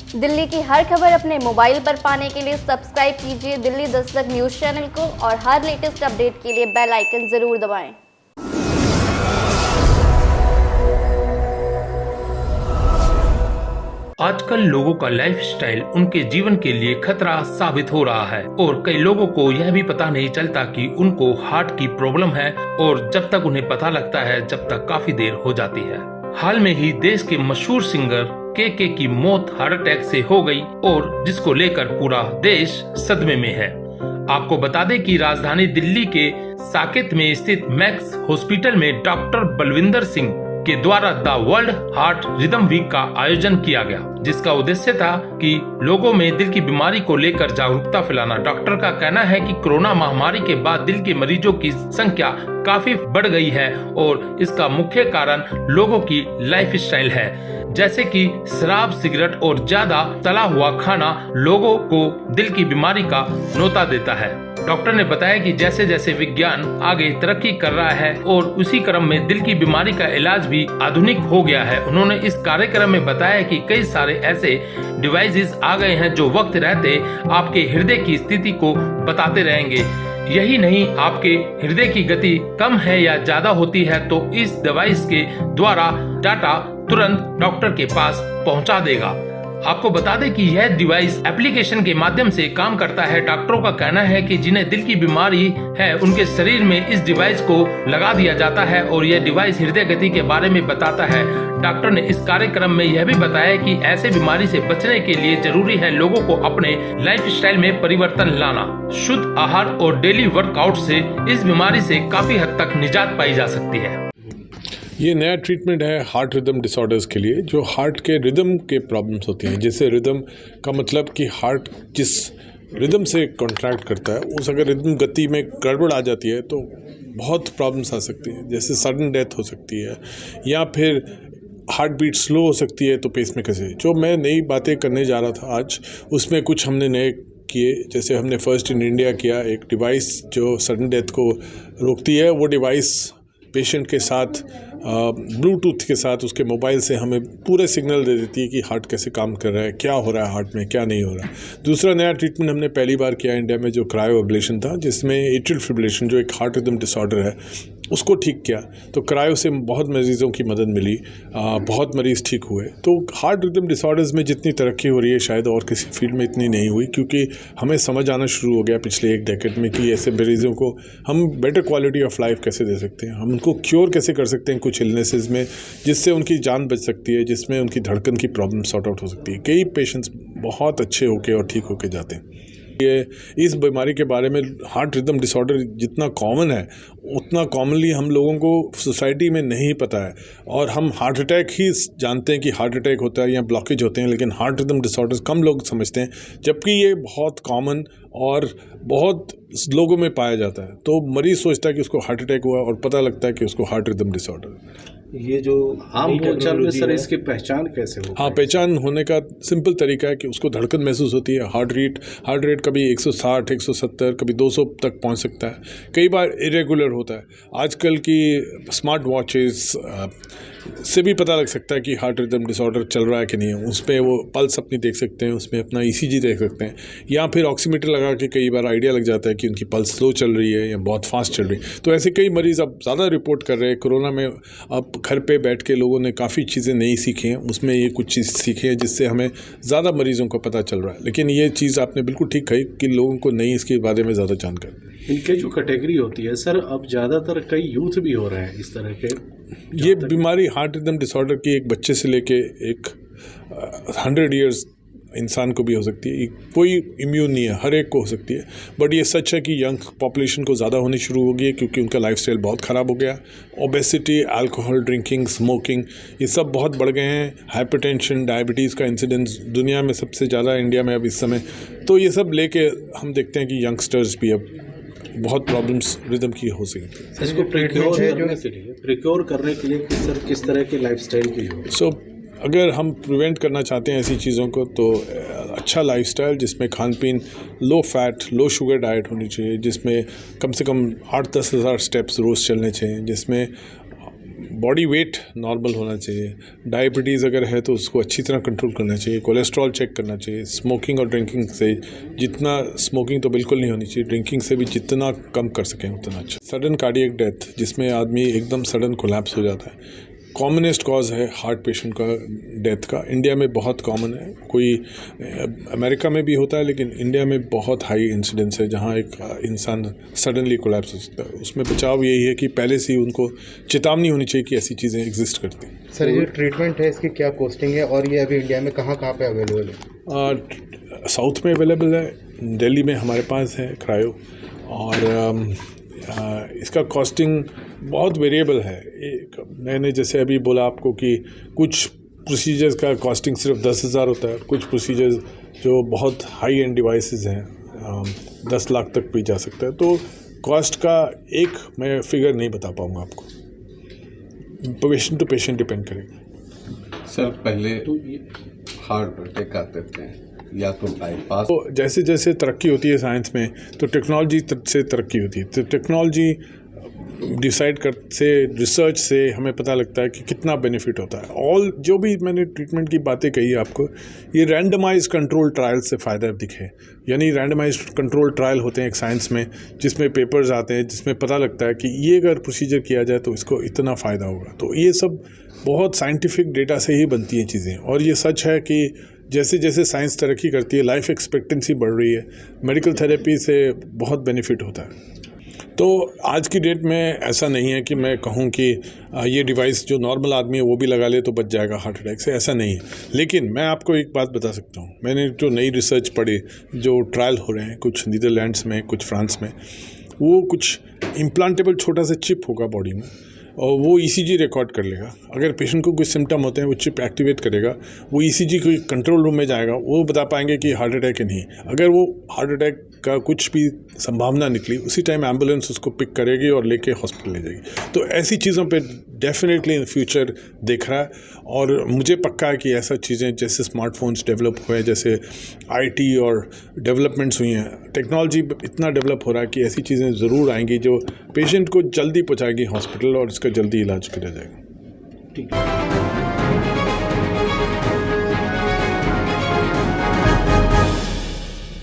दिल्ली की हर खबर अपने मोबाइल पर पाने के लिए सब्सक्राइब कीजिए दिल्ली दस्तक न्यूज चैनल को और हर लेटेस्ट अपडेट के लिए बेल आइकन जरूर दबाएं। आजकल लोगों का लाइफस्टाइल उनके जीवन के लिए खतरा साबित हो रहा है और कई लोगों को यह भी पता नहीं चलता कि उनको हार्ट की प्रॉब्लम है और जब तक उन्हें पता लगता है जब तक काफी देर हो जाती है। हाल में ही देश के मशहूर सिंगर के की मौत हार्ट अटैक से हो गई और जिसको लेकर पूरा देश सदमे में है। आपको बता दें कि राजधानी दिल्ली के साकेत में स्थित मैक्स हॉस्पिटल में डॉक्टर बलविंदर सिंह के द्वारा the world heart rhythm week का आयोजन किया गया, जिसका उद्देश्य था कि लोगों में दिल की बीमारी को लेकर जागरूकता फैलाना। डॉक्टर का कहना है कि कोरोना महामारी के बाद दिल के मरीजों की संख्या काफी बढ़ गई है और इसका मुख्य कारण लोगों की लाइफस्टाइल है, जैसे कि शराब, सिगरेट और ज्यादा तला हुआ खाना लोगों को दिल की बीमारी का न्योता देता है। डॉक्टर ने बताया कि जैसे जैसे विज्ञान आगे तरक्की कर रहा है और उसी क्रम में दिल की बीमारी का इलाज भी आधुनिक हो गया है। उन्होंने इस कार्यक्रम में बताया कि कई सारे ऐसे डिवाइसेस आ गए हैं जो वक्त रहते आपके हृदय की स्थिति को बताते रहेंगे। यही नहीं, आपके हृदय की गति कम है या ज्यादा होती है तो इस डिवाइस के द्वारा डाटा तुरंत डॉक्टर के पास पहुंचा देगा। आपको बता दें कि यह डिवाइस एप्लीकेशन के माध्यम से काम करता है। डॉक्टरों का कहना है कि जिन्हें दिल की बीमारी है उनके शरीर में इस डिवाइस को लगा दिया जाता है और यह डिवाइस हृदय गति के बारे में बताता है। डॉक्टर ने इस कार्यक्रम में यह भी बताया कि ऐसे बीमारी से बचने के लिए जरूरी है लोगों को अपने लाइफस्टाइल में परिवर्तन लाना। शुद्ध आहार और डेली वर्कआउट से इस बीमारी से काफी हद तक निजात पाई जा सकती है। ये नया ट्रीटमेंट है हार्ट रिदम डिसऑर्डर्स के लिए, जो हार्ट के रिदम के प्रॉब्लम्स होती हैं। जैसे रिदम का मतलब कि हार्ट जिस रिदम से कॉन्ट्रैक्ट करता है, उस अगर रिदम गति में गड़बड़ आ जाती है तो बहुत प्रॉब्लम्स आ सकती हैं। जैसे सडन डेथ हो सकती है या फिर हार्ट बीट स्लो हो सकती है तो पेसमेकर से। जो मैं नई बातें करने जा रहा था आज, उसमें कुछ हमने नए किए। जैसे हमने फर्स्ट इन इंडिया किया एक डिवाइस जो सडन डेथ को रोकती है। वो डिवाइस पेशेंट के साथ ब्लूटूथ के साथ उसके मोबाइल से हमें पूरे सिग्नल दे देती है कि हार्ट कैसे काम कर रहा है, क्या हो रहा है हार्ट में, क्या नहीं हो रहा है। दूसरा नया ट्रीटमेंट हमने पहली बार किया इंडिया में, जो क्रायो एब्लेशन था, जिसमें एट्रियल फिब्रिलेशन जो एक हार्ट रिदम डिसऑर्डर है उसको ठीक किया। तो क्रायो से बहुत मरीज़ों की मदद मिली, बहुत मरीज़ ठीक हुए। तो हार्ट रिदम डिसऑर्डर्स में जितनी तरक्की हो रही है शायद और किसी फील्ड में इतनी नहीं हुई, क्योंकि हमें समझ आना शुरू हो गया पिछले एक डेकेड में कि ऐसे मरीज़ों को हम बेटर क्वालिटी ऑफ लाइफ कैसे दे सकते हैं, हम उनको क्योर कैसे कर सकते हैं कुछ इलनेसेस में, जिससे उनकी जान बच सकती है, जिसमें उनकी धड़कन की प्रॉब्लम सॉर्ट आउट हो सकती है। कई पेशेंट्स बहुत अच्छे होके और ठीक होके जाते हैं। ये इस बीमारी के बारे में, हार्ट रिदम डिसऑर्डर जितना कॉमन है उतना कॉमनली हम लोगों को सोसाइटी में नहीं पता है। और हम हार्ट अटैक ही जानते हैं कि हार्ट अटैक होता है या ब्लॉकेज होते हैं, लेकिन हार्ट रिदम डिसऑर्डर्स कम लोग समझते हैं, जबकि ये बहुत कॉमन और बहुत लोगों में पाया जाता है। तो मरीज़ सोचता है कि उसको हार्ट अटैक हुआ और पता लगता है कि उसको हार्ट रिदम डिसऑर्डर। ये जो आम बोलचाल में सर, इसकी पहचान कैसे हो? हाँ, पहचान होने का सिंपल तरीका है कि उसको धड़कन महसूस होती है। हार्ट रेट कभी 160, 170, कभी 200 तक पहुंच सकता है। कई बार इरेगुलर होता है। आजकल की स्मार्ट वॉचेस से भी पता लग सकता है कि हार्ट रिदम डिसऑर्डर चल रहा है कि नहीं है। उस पर वो पल्स अपनी देख सकते हैं, उसमें अपना ECG देख सकते हैं, या फिर ऑक्सीमीटर लगा के कई बार आइडिया लग जाता है कि उनकी पल्स स्लो चल रही है या बहुत फास्ट चल रही है। तो ऐसे कई मरीज़ अब ज़्यादा रिपोर्ट कर रहे हैं। कोरोना में अब घर पे बैठ के लोगों ने काफ़ी चीज़ें नई सीखी हैं, उसमें ये कुछ चीज़ सीखी है जिससे हमें ज़्यादा मरीज़ों को पता चल रहा है। लेकिन ये चीज़ आपने बिल्कुल ठीक कही कि लोगों को नहीं इसके बारे में ज़्यादा जानकारी। इनके जो कैटेगरी होती है सर, अब ज़्यादातर कई यूथ भी हो रहे हैं इस तरह के। ये बीमारी हार्ट रिदम डिसऑर्डर की एक बच्चे से लेके एक 100 ईयर्स इंसान को भी हो सकती है। कोई इम्यून नहीं है, हर एक को हो सकती है। बट ये सच है कि यंग पॉपुलेशन को ज़्यादा होनी शुरू हो गई है, क्योंकि उनका लाइफस्टाइल बहुत ख़राब हो गया। ओबेसिटी, अल्कोहल ड्रिंकिंग, स्मोकिंग, ये सब बहुत बढ़ गए हैं। हाइपरटेंशन, डायबिटीज़ का इंसिडेंस दुनिया में सबसे ज़्यादा इंडिया में अब इस समय। तो ये सब लेके हम देखते हैं कि यंगस्टर्स भी अब बहुत प्रॉब्लम्स रिदम की हो सकती है। इसको प्रिक्योर करने के लिए सर किस तरह के लाइफस्टाइल की हो? अगर हम प्रिवेंट करना चाहते हैं ऐसी चीज़ों को, तो अच्छा लाइफस्टाइल जिसमें खान पीन low fat, low sugar diet होनी चाहिए, जिसमें कम से कम 8-10 हज़ार स्टेप्स रोज़ चलने चाहिए, जिसमें बॉडी वेट नॉर्मल होना चाहिए, डायबिटीज़ अगर है तो उसको अच्छी तरह कंट्रोल करना चाहिए, कोलेस्ट्रॉल चेक करना चाहिए, स्मोकिंग और ड्रिंकिंग से जितना, स्मोकिंग तो बिल्कुल नहीं होनी चाहिए, ड्रिंकिंग से भी जितना कम कर सकें उतना अच्छा। सडन कार्डियक डेथ जिसमें आदमी एकदम सडन कोलैप्स हो जाता है, कॉमनेस्ट कॉज है हार्ट पेशेंट का डेथ का, इंडिया में बहुत कॉमन है, कोई अमेरिका में भी होता है लेकिन इंडिया में बहुत हाई इंसिडेंस है जहां एक इंसान सडनली कोलैप्स हो सकता है। उसमें बचाव यही है कि पहले से ही उनको चेतावनी होनी चाहिए कि ऐसी चीज़ें एग्जिस्ट करती हैं। सर ये ट्रीटमेंट है, इसकी क्या कॉस्टिंग है और ये अभी इंडिया में कहाँ कहाँ पे अवेलेबल है? साउथ में अवेलेबल है, दिल्ली में हमारे पास है क्रायो, और इसका कॉस्टिंग बहुत वेरिएबल है। मैंने जैसे अभी बोला आपको कि कुछ प्रोसीजर्स का कॉस्टिंग सिर्फ 10,000 होता है, कुछ प्रोसीजर्स जो बहुत हाई एंड डिवाइसेस हैं 10 लाख तक भी जा सकता है। तो कॉस्ट का एक मैं फिगर नहीं बता पाऊँगा आपको, पेशेंट टू पेशेंट डिपेंड करेगा। सर पहले हार्ट अटैक आते थे या तो बाईपास, तो जैसे जैसे तरक्की होती है साइंस में तो टेक्नोलॉजी से तरक्की होती है, तो टेक्नोलॉजी डिसाइड कर से रिसर्च से हमें पता लगता है कि कितना बेनिफिट होता है। ऑल जो भी मैंने ट्रीटमेंट की बातें कही आपको, ये रैंडमाइज कंट्रोल ट्रायल से फ़ायदा दिखे, यानी रैंडमाइज कंट्रोल ट्रायल होते हैं एक साइंस में जिसमें पेपर्स आते हैं जिसमें पता लगता है कि ये अगर प्रोसीजर किया जाए तो इसको इतना फ़ायदा होगा। तो ये सब बहुत साइंटिफिक डेटा से ही बनती हैं चीज़ें, और ये सच है कि जैसे जैसे साइंस तरक्की करती है लाइफ एक्सपेक्टेंसी बढ़ रही है, मेडिकल थेरेपी से बहुत बेनिफिट होता है। तो आज की डेट में ऐसा नहीं है कि मैं कहूं कि ये डिवाइस जो नॉर्मल आदमी है वो भी लगा ले तो बच जाएगा हार्ट अटैक से, ऐसा नहीं है। लेकिन मैं आपको एक बात बता सकता हूं, मैंने जो नई रिसर्च पढ़ी, जो ट्रायल हो रहे हैं कुछ नीदरलैंड्स में, कुछ फ्रांस में, वो कुछ इम्प्लांटेबल छोटा सा चिप होगा बॉडी में और वो ईसीजी रिकॉर्ड कर लेगा। अगर पेशेंट को कुछ सिम्टम होते हैं वो चिप एक्टिवेट करेगा, वो ईसीजी कोई कंट्रोल रूम में जाएगा, वो बता पाएंगे कि हार्ट अटैक है नहीं। अगर वो हार्ट अटैक का कुछ भी संभावना निकली, उसी टाइम एम्बुलेंस उसको पिक करेगी और लेके हॉस्पिटल ले जाएगी। तो ऐसी चीज़ों पे डेफिनेटली इन फ्यूचर देख रहा है, और मुझे पक्का है कि ऐसा चीज़ें जैसे स्मार्टफोन्स डेवलप हुए, जैसे आईटी और डेवलपमेंट्स हुई हैं, टेक्नोलॉजी इतना डेवलप हो रहा है कि ऐसी चीज़ें ज़रूर आएंगी जो पेशेंट को जल्दी पहुँचाएगी हॉस्पिटल और इसका जल्दी इलाज किया जाएगा। ठीक है।